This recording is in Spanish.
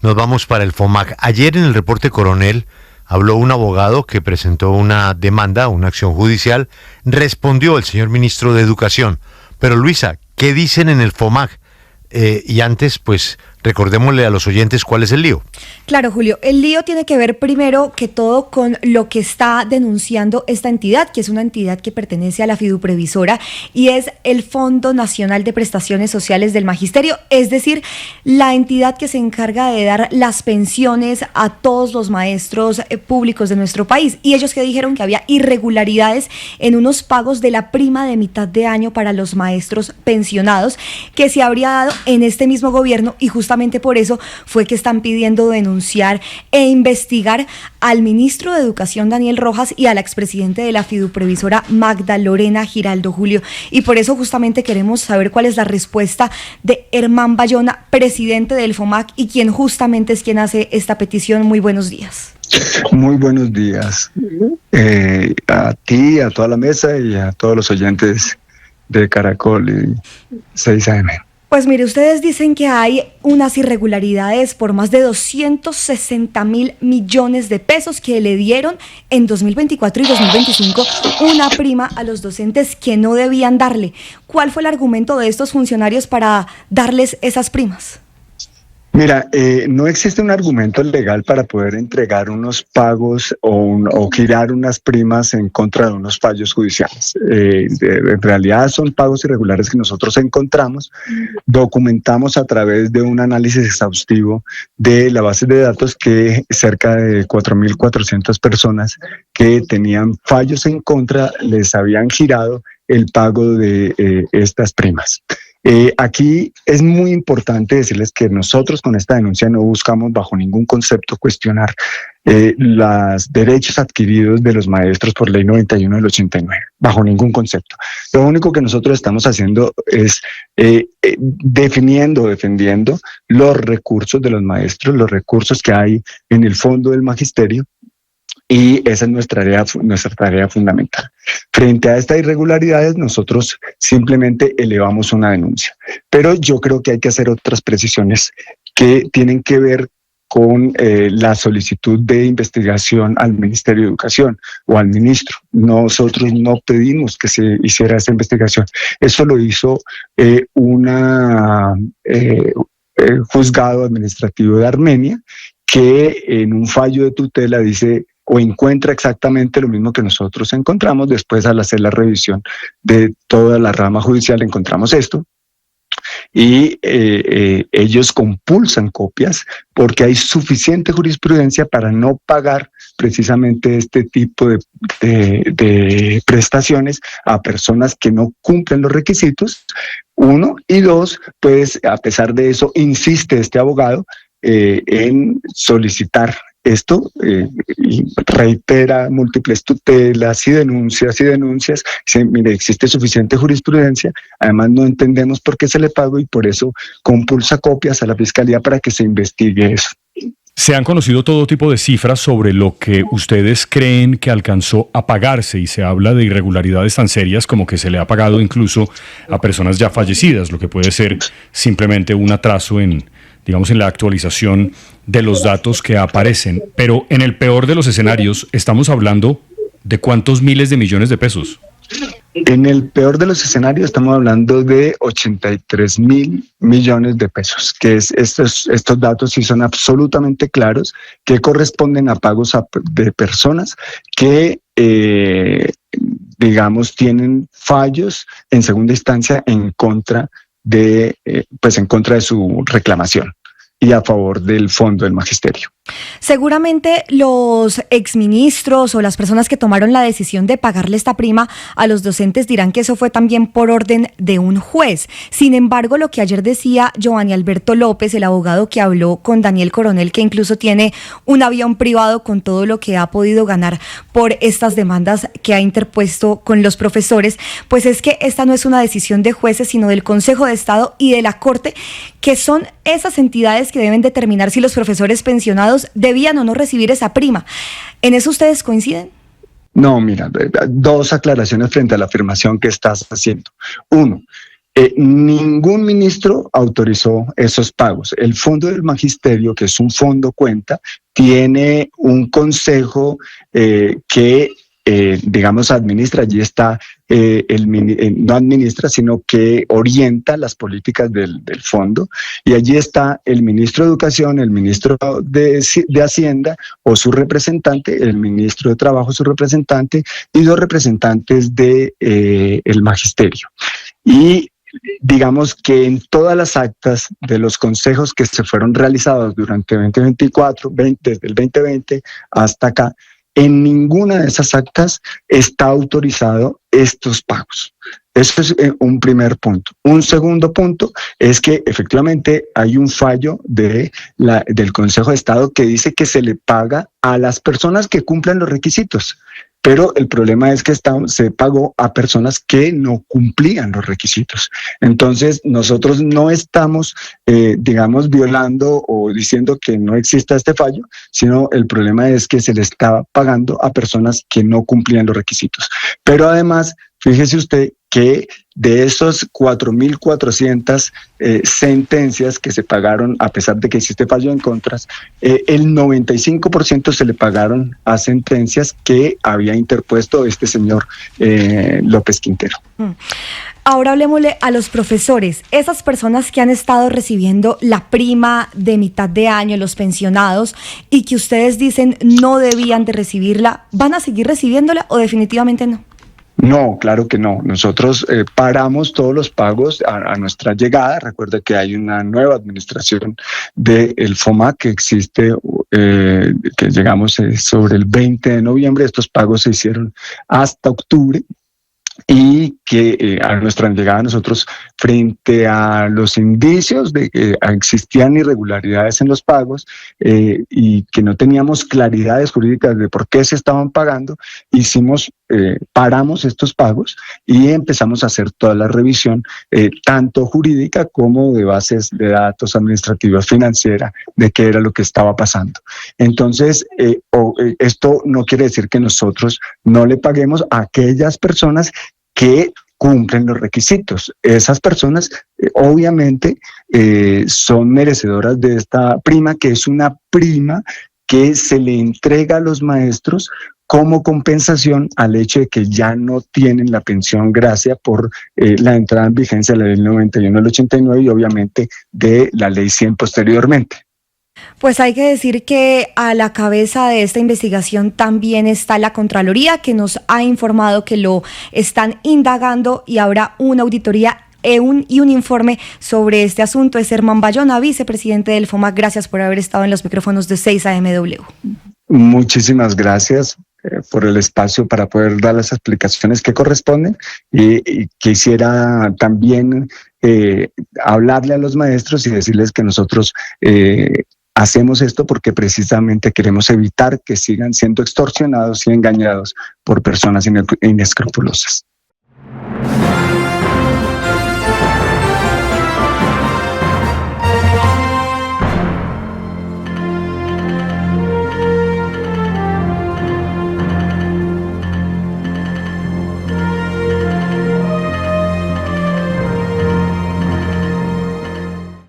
Nos vamos para el FOMAC. Ayer en el reporte Coronel habló un abogado que presentó una demanda, una acción judicial. Respondió el señor ministro de Educación. Pero Luisa, ¿qué dicen en el FOMAC? Y antes, pues, recordémosle a los oyentes cuál es el lío. Claro, Julio, el lío tiene que ver primero que todo con lo que está denunciando esta entidad, que es una entidad que pertenece a la fiduprevisora y es el Fondo Nacional de Prestaciones Sociales del Magisterio, es decir, la entidad que se encarga de dar las pensiones a todos los maestros públicos de nuestro país. Y ellos que dijeron que había irregularidades en unos pagos de la prima de mitad de año para los maestros pensionados que se habría dado en este mismo gobierno, y justamente por eso fue que están pidiendo denunciar e investigar al ministro de Educación Daniel Rojas y al expresidente de la fiduprevisora Magda Lorena Giraldo, Julio. Y por eso justamente queremos saber cuál es la respuesta de Herman Bayona, presidente del FOMAC y quien justamente es quien hace esta petición. Muy buenos días. Muy buenos días a ti, a toda la mesa y a todos los oyentes de Caracol y 6am. Pues mire, ustedes dicen que hay unas irregularidades por más de 260.000 millones de pesos que le dieron en 2024 y 2025 una prima a los docentes que no debían darle. ¿Cuál fue el argumento de estos funcionarios para darles esas primas? Mira, no existe un argumento legal para poder entregar unos pagos o girar unas primas en contra de unos fallos judiciales. En realidad son pagos irregulares que nosotros encontramos, documentamos a través de un análisis exhaustivo de la base de datos que cerca de 4.400 personas que tenían fallos en contra les habían girado el pago de estas primas. Aquí es muy importante decirles que nosotros con esta denuncia no buscamos bajo ningún concepto cuestionar los derechos adquiridos de los maestros por Ley 91 del 89, bajo ningún concepto. Lo único que nosotros estamos haciendo es defendiendo los recursos de los maestros, los recursos que hay en el fondo del magisterio. Y esa es nuestra tarea fundamental. Frente a estas irregularidades, nosotros simplemente elevamos una denuncia. Pero yo creo que hay que hacer otras precisiones que tienen que ver con la solicitud de investigación al Ministerio de Educación o al ministro. Nosotros no pedimos que se hiciera esta investigación. Eso lo hizo juzgado administrativo de Armenia, que en un fallo de tutela dice o encuentra exactamente lo mismo que nosotros encontramos. Después, al hacer la revisión de toda la rama judicial, encontramos esto. Y ellos compulsan copias porque hay suficiente jurisprudencia para no pagar precisamente este tipo de prestaciones a personas que no cumplen los requisitos, uno, y dos, pues a pesar de eso insiste este abogado en solicitar esto, y reitera múltiples tutelas y denuncias. Dice, mire, existe suficiente jurisprudencia, además no entendemos por qué se le pagó y por eso compulsa copias a la Fiscalía para que se investigue eso. Se han conocido todo tipo de cifras sobre lo que ustedes creen que alcanzó a pagarse y se habla de irregularidades tan serias como que se le ha pagado incluso a personas ya fallecidas, lo que puede ser simplemente un atraso en la actualización de los datos que aparecen. Pero en el peor de los escenarios, estamos hablando de ¿cuántos miles de millones de pesos? En el peor de los escenarios estamos hablando de 83.000 millones de pesos, que estos datos sí son absolutamente claros, que corresponden a pagos de personas que tienen fallos en segunda instancia en contra de su reclamación y a favor del fondo del magisterio. Seguramente los exministros o las personas que tomaron la decisión de pagarle esta prima a los docentes dirán que eso fue también por orden de un juez. Sin embargo, lo que ayer decía Giovanni Alberto López, el abogado que habló con Daniel Coronel, que incluso tiene un avión privado con todo lo que ha podido ganar por estas demandas que ha interpuesto con los profesores, pues es que esta no es una decisión de jueces, sino del Consejo de Estado y de la Corte, que son esas entidades que deben determinar si los profesores pensionados debían o no recibir esa prima. ¿En eso ustedes coinciden? No, mira, dos aclaraciones frente a la afirmación que estás haciendo. Uno, Ningún ministro autorizó esos pagos. El Fondo del Magisterio, que es un fondo cuenta, tiene un consejo que digamos, administra. Allí está, no administra, sino que orienta las políticas del fondo, y allí está el ministro de Educación, el ministro de Hacienda o su representante, el ministro de Trabajo, su representante, y dos representantes de el Magisterio. Y digamos que en todas las actas de los consejos que se fueron realizados durante 2024, desde el 2020 hasta acá, en ninguna de esas actas está autorizado estos pagos. Eso es un primer punto. Un segundo punto es que efectivamente hay un fallo del Consejo de Estado que dice que se le paga a las personas que cumplan los requisitos. Pero el problema es que se pagó a personas que no cumplían los requisitos. Entonces, nosotros no estamos, digamos, violando o diciendo que no exista este fallo, sino el problema es que se le está pagando a personas que no cumplían los requisitos. Pero además, fíjese usted que de esos 4.400 sentencias que se pagaron, a pesar de que existe fallo en contras, el 95% se le pagaron a sentencias que había interpuesto este señor López Quintero. Ahora hablemosle a los profesores, esas personas que han estado recibiendo la prima de mitad de año, los pensionados, y que ustedes dicen no debían de recibirla, ¿van a seguir recibiéndola o definitivamente no? No, claro que no. Nosotros paramos todos los pagos a nuestra llegada. Recuerda que hay una nueva administración del FOMAC que existe, que llegamos sobre el 20 de noviembre. Estos pagos se hicieron hasta octubre. Y que a nuestra llegada nosotros, frente a los indicios de que existían irregularidades en los pagos y que no teníamos claridades jurídicas de por qué se estaban pagando, paramos estos pagos y empezamos a hacer toda la revisión, tanto jurídica como de bases de datos administrativas, financiera, de qué era lo que estaba pasando. Entonces, esto no quiere decir que nosotros no le paguemos a aquellas personas que cumplen los requisitos. Esas personas obviamente son merecedoras de esta prima, que es una prima que se le entrega a los maestros como compensación al hecho de que ya no tienen la pensión gracias por la entrada en vigencia de la ley 91 del 89 y obviamente de la ley 100 posteriormente. Pues hay que decir que a la cabeza de esta investigación también está la Contraloría, que nos ha informado que lo están indagando y habrá una auditoría y un informe sobre este asunto. Es Herman Bayona, vicepresidente del FOMAC. Gracias por haber estado en los micrófonos de 6am. Muchísimas gracias por el espacio para poder dar las explicaciones que corresponden, y quisiera también hablarle a los maestros y decirles que nosotros hacemos esto porque precisamente queremos evitar que sigan siendo extorsionados y engañados por personas inescrupulosas.